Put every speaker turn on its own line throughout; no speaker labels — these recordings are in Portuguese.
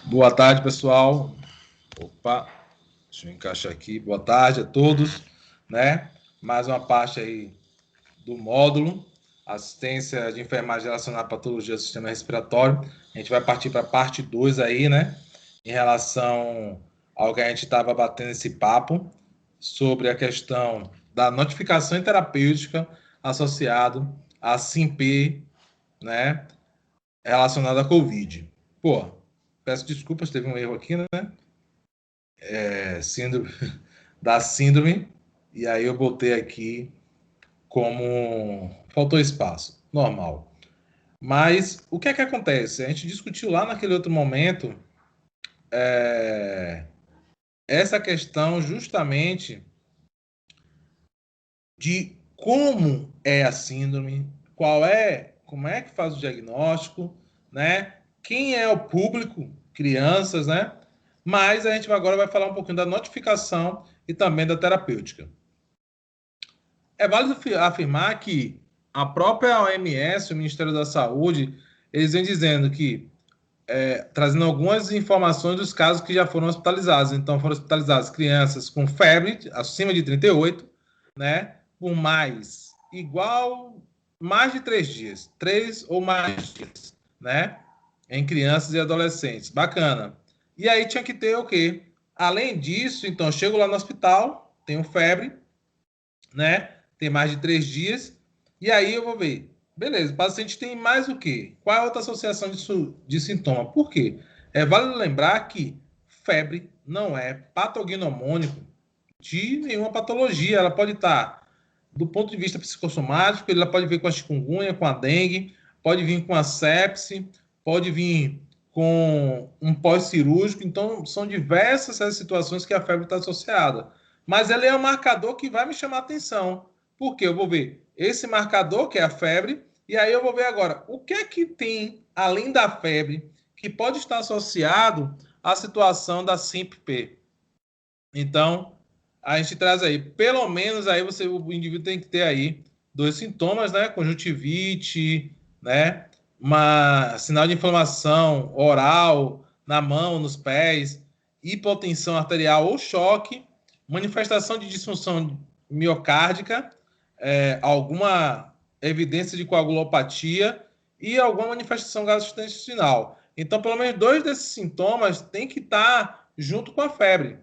Boa tarde, pessoal. Opa, deixa eu encaixar aqui. Boa tarde a todos, né? Mais uma parte aí do módulo, assistência de enfermagem relacionada à patologia do sistema respiratório. A gente vai partir para a parte 2 aí, né? Em relação ao que a gente estava batendo esse papo sobre a questão da notificação terapêutica associado à SIMP, né? Relacionada à COVID. Pô, peço desculpas, teve um erro aqui, né? Síndrome da síndrome, e aí eu botei aqui como faltou espaço, normal. Mas o que é que acontece? A gente discutiu lá naquele outro momento essa questão justamente de como é a síndrome, como é que faz o diagnóstico, né? Quem é o público, crianças, né? Mas a gente agora vai falar um pouquinho da notificação e também da terapêutica. É válido afirmar que a própria OMS, o Ministério da Saúde, eles vêm dizendo que, trazendo algumas informações dos casos que já foram hospitalizados. Então, foram hospitalizadas crianças com febre acima de 38, né? Por mais de 3 dias, 3 ou mais dias, né? Em crianças e adolescentes. Bacana. E aí tinha que ter o quê? Além disso, então, chego lá no hospital, tenho febre, né? Tem mais de 3 dias. E aí eu vou ver. Beleza, o paciente tem mais o quê? Qual é a outra associação de sintoma? Por quê? É válido lembrar que febre não é patognomônico de nenhuma patologia. Ela pode estar, do ponto de vista psicossomático, ela pode vir com a chikungunya, com a dengue, pode vir com a sepse, pode vir com um pós-cirúrgico. Então, são diversas as situações que a febre está associada. Mas ela é um marcador que vai me chamar a atenção. Porque eu vou ver esse marcador, que é a febre, e aí eu vou ver agora o que é que tem, além da febre, que pode estar associado à situação da SIMP-P. Então, a gente traz aí, pelo menos aí o indivíduo tem que ter aí 2 sintomas, né? Conjuntivite, né? Sinal de inflamação oral, na mão, nos pés, hipotensão arterial ou choque, manifestação de disfunção miocárdica, alguma evidência de coagulopatia e alguma manifestação gastrointestinal. Então, pelo menos 2 desses sintomas tem que estar junto com a febre,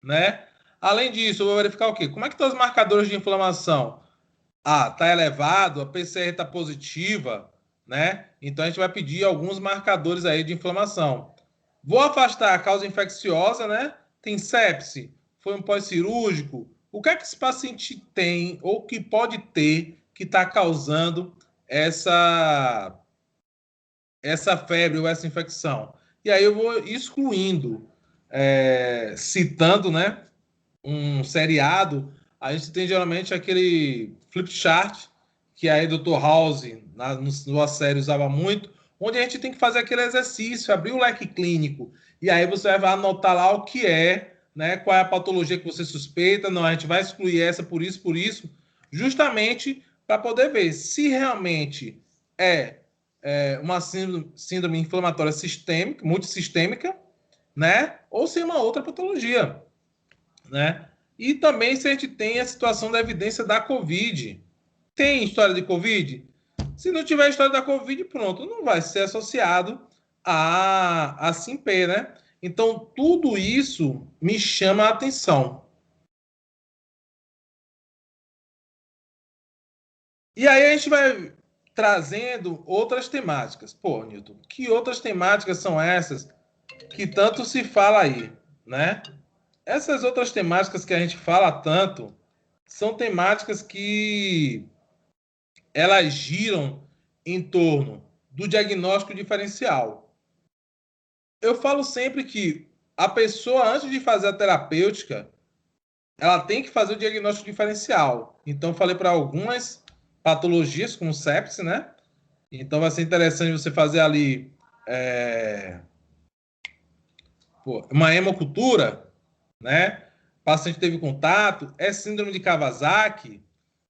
né? Além disso, eu vou verificar o quê? Como é que estão os marcadores de inflamação? Ah, está elevado, a PCR está positiva, né? Então a gente vai pedir alguns marcadores aí de inflamação. Vou afastar a causa infecciosa, né? Tem sepse, foi um pós-cirúrgico. O que é que esse paciente tem ou que pode ter que está causando essa febre ou essa infecção? E aí eu vou excluindo, citando, né? Um seriado, a gente tem geralmente aquele flip chart, que aí o Dr. House, na série, usava muito, onde a gente tem que fazer aquele exercício, abrir o leque clínico, e aí você vai anotar lá o que é, né, qual é a patologia que você suspeita, não, a gente vai excluir essa por isso, justamente para poder ver se realmente uma síndrome inflamatória sistêmica, multissistêmica, né, ou se é uma outra patologia, né? E também se a gente tem a situação da evidência da Covid. Tem história de Covid? Se não tiver história da Covid, pronto, não vai ser associado a SIMP, né? Então, tudo isso me chama a atenção. E aí a gente vai trazendo outras temáticas. Pô, Newton, que outras temáticas são essas que tanto se fala aí, né? Essas outras temáticas que a gente fala tanto são temáticas que elas giram em torno do diagnóstico diferencial. Eu falo sempre que a pessoa, antes de fazer a terapêutica, ela tem que fazer o diagnóstico diferencial. Então, falei para algumas patologias, como sepsis, né? Então, vai ser interessante você fazer ali uma hemocultura, né? O paciente teve contato, é síndrome de Kawasaki,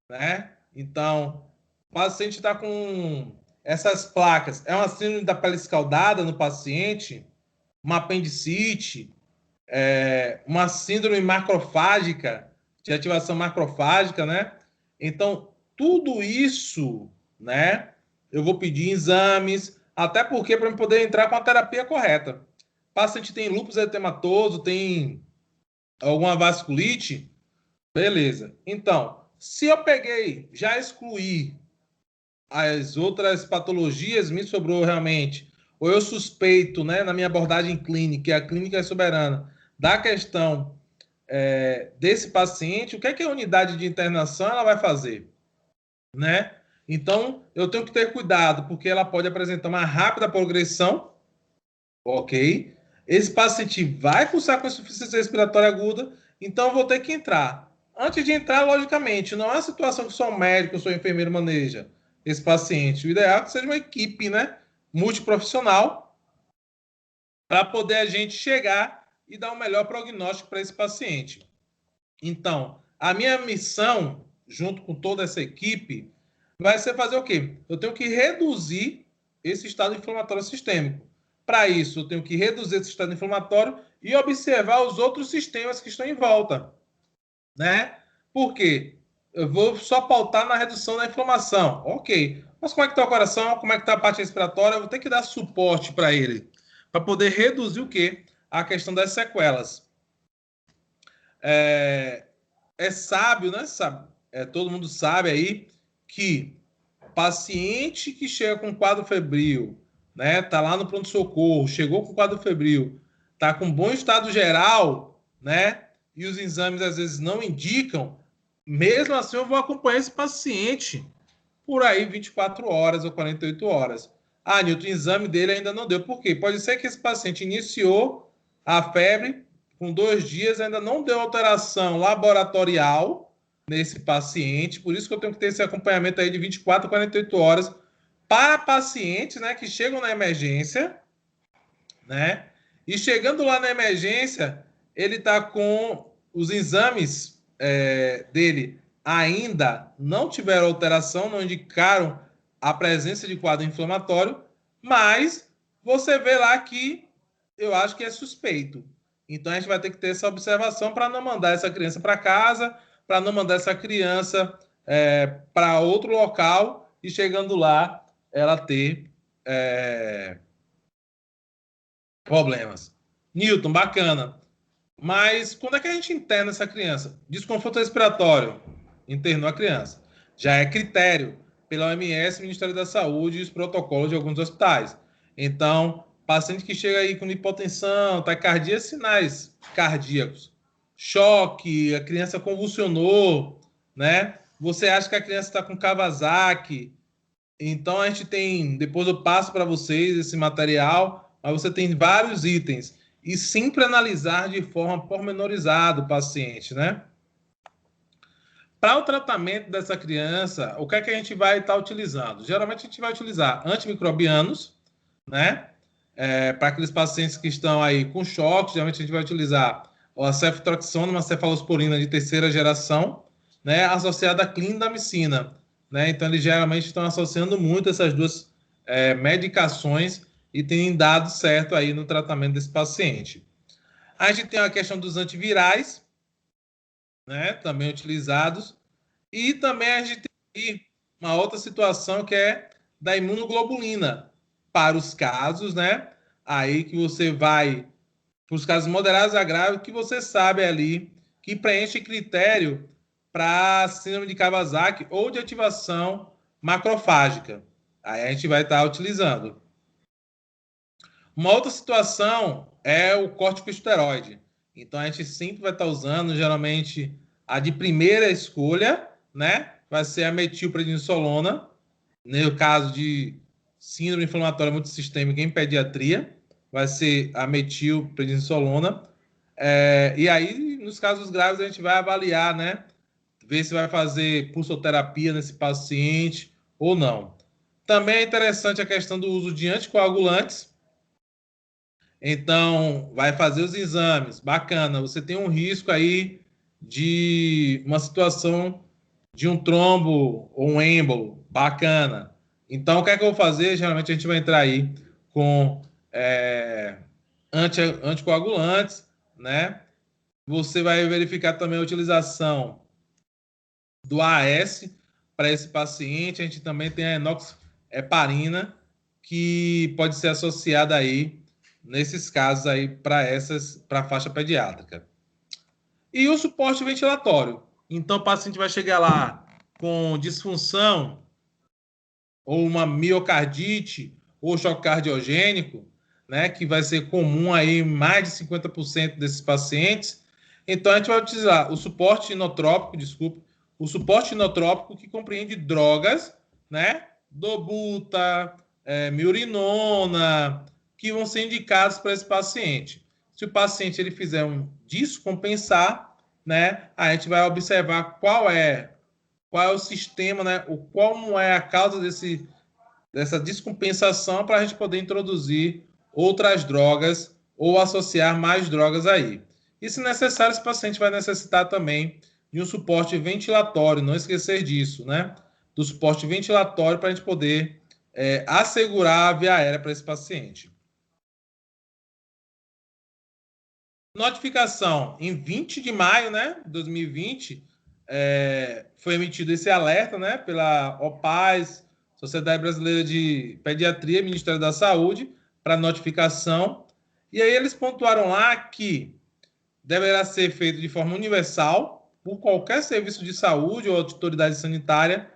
né? Então, o paciente está com essas placas. É uma síndrome da pele escaldada no paciente, uma apendicite, uma síndrome macrofágica, de ativação macrofágica, né? Então, tudo isso, né? Eu vou pedir exames, até porque para poder entrar com a terapia correta. O paciente tem lúpus eritematoso, tem alguma vasculite, beleza. Então, se eu peguei, já excluí as outras patologias, me sobrou realmente, ou eu suspeito, né, na minha abordagem clínica, e a clínica é soberana, da questão desse paciente, o que é que a unidade de internação ela vai fazer, né? Então, eu tenho que ter cuidado, porque ela pode apresentar uma rápida progressão, ok? Esse paciente vai cursar com insuficiência respiratória aguda, então eu vou ter que entrar. Antes de entrar, logicamente, não é uma situação que só um médico, só um enfermeiro maneja esse paciente. O ideal é que seja uma equipe, né, multiprofissional, para poder a gente chegar e dar o melhor prognóstico para esse paciente. Então, a minha missão, junto com toda essa equipe, vai ser fazer o quê? Eu tenho que reduzir esse estado inflamatório sistêmico. Para isso, eu tenho que reduzir esse estado inflamatório e observar os outros sistemas que estão em volta, né? Por quê? Eu vou só pautar na redução da inflamação. Ok. Mas como é que está o coração? Como é que está a parte respiratória? Eu vou ter que dar suporte para ele, para poder reduzir o quê? A questão das sequelas. É sábio, né? Todo mundo sabe aí que paciente que chega com quadro febril, né? Tá lá no pronto-socorro, chegou com quadro febril, tá com bom estado geral, né? E os exames às vezes não indicam, mesmo assim eu vou acompanhar esse paciente por aí 24 horas ou 48 horas. Ah, Nilton, o exame dele ainda não deu. Por quê? Pode ser que esse paciente iniciou a febre, com 2 dias ainda não deu alteração laboratorial nesse paciente, por isso que eu tenho que ter esse acompanhamento aí de 24 a 48 horas para pacientes, né, que chegam na emergência, né? E chegando lá na emergência, ele está com os exames dele ainda não tiveram alteração, não indicaram a presença de quadro inflamatório, mas você vê lá que eu acho que é suspeito. Então a gente vai ter que ter essa observação para não mandar essa criança para casa, para não mandar essa criança para outro local e chegando lá ela ter problemas. Newton, bacana. Mas quando é que a gente interna essa criança? Desconforto respiratório, internou a criança. Já é critério pela OMS, Ministério da Saúde e os protocolos de alguns hospitais. Então, paciente que chega aí com hipotensão, taquicardia, sinais cardíacos, choque, a criança convulsionou, né? Você acha que a criança está com Kawasaki? Então, a gente tem, depois eu passo para vocês esse material, mas você tem vários itens e sempre analisar de forma pormenorizada o paciente, né? Para o tratamento dessa criança, o que é que a gente vai estar utilizando? Geralmente a gente vai utilizar antimicrobianos, né? Para aqueles pacientes que estão aí com choque, geralmente a gente vai utilizar a ceftriaxona, uma cefalosporina de terceira geração, né? Associada à clindamicina, né? Então eles geralmente estão associando muito essas duas medicações e tem dado certo aí no tratamento desse paciente. A gente tem a questão dos antivirais, né, também utilizados, e também a gente tem uma outra situação que é da imunoglobulina, para os casos, né, aí que você vai, para os casos moderados a graves, que você sabe ali, que preenche critério para síndrome de Kawasaki ou de ativação macrofágica. Aí a gente vai estar utilizando. Uma outra situação é o corticosteroide. Então a gente sempre vai estar usando, geralmente, a de primeira escolha, né? Vai ser a metilprednisolona, no caso de síndrome inflamatória multissistêmica em pediatria, vai ser a metilprednisolona. E aí, nos casos graves, a gente vai avaliar, né? Ver se vai fazer pulsoterapia nesse paciente ou não. Também é interessante a questão do uso de anticoagulantes. Então, vai fazer os exames, bacana. Você tem um risco aí de uma situação de um trombo ou um êmbolo, bacana. Então, o que é que eu vou fazer? Geralmente a gente vai entrar aí com anticoagulantes, né? Você vai verificar também a utilização do AS para esse paciente. A gente também tem a enoxaparina, que pode ser associada aí, nesses casos aí, para a faixa pediátrica. E o suporte ventilatório. Então, o paciente vai chegar lá com disfunção, ou uma miocardite, ou choque cardiogênico, né, que vai ser comum aí em mais de 50% desses pacientes. Então, a gente vai utilizar o suporte inotrópico, o suporte inotrópico que compreende drogas, né, dobuta, miurinona, que vão ser indicados para esse paciente. Se o paciente ele fizer um descompensar, né, a gente vai observar qual é o sistema, né, como é a causa dessa descompensação, para a gente poder introduzir outras drogas ou associar mais drogas aí. E, se necessário, esse paciente vai necessitar também de um suporte ventilatório, não esquecer disso, né? Do suporte ventilatório para a gente poder assegurar a via aérea para esse paciente. Notificação em 20 de maio, né, de 2020, foi emitido esse alerta, né, pela OPAS, Sociedade Brasileira de Pediatria, Ministério da Saúde, para notificação. E aí eles pontuaram lá que deverá ser feito de forma universal por qualquer serviço de saúde ou autoridade sanitária,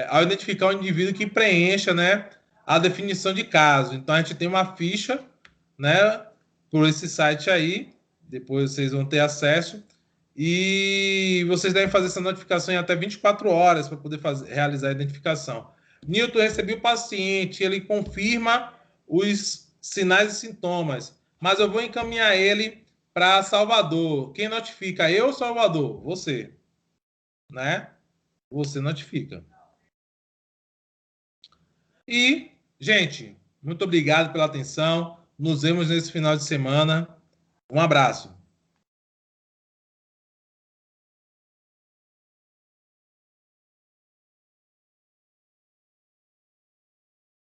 ao identificar um indivíduo que preencha, né, a definição de caso. Então, a gente tem uma ficha, né, por esse site aí, depois vocês vão ter acesso, e vocês devem fazer essa notificação em até 24 horas para poder realizar a identificação. Nilton, recebi o paciente, ele confirma os sinais e sintomas, mas eu vou encaminhar ele para Salvador. Quem notifica? Eu ou Salvador? Você, né? Você notifica. E, gente, muito obrigado pela atenção. Nos vemos nesse final de semana. Um abraço.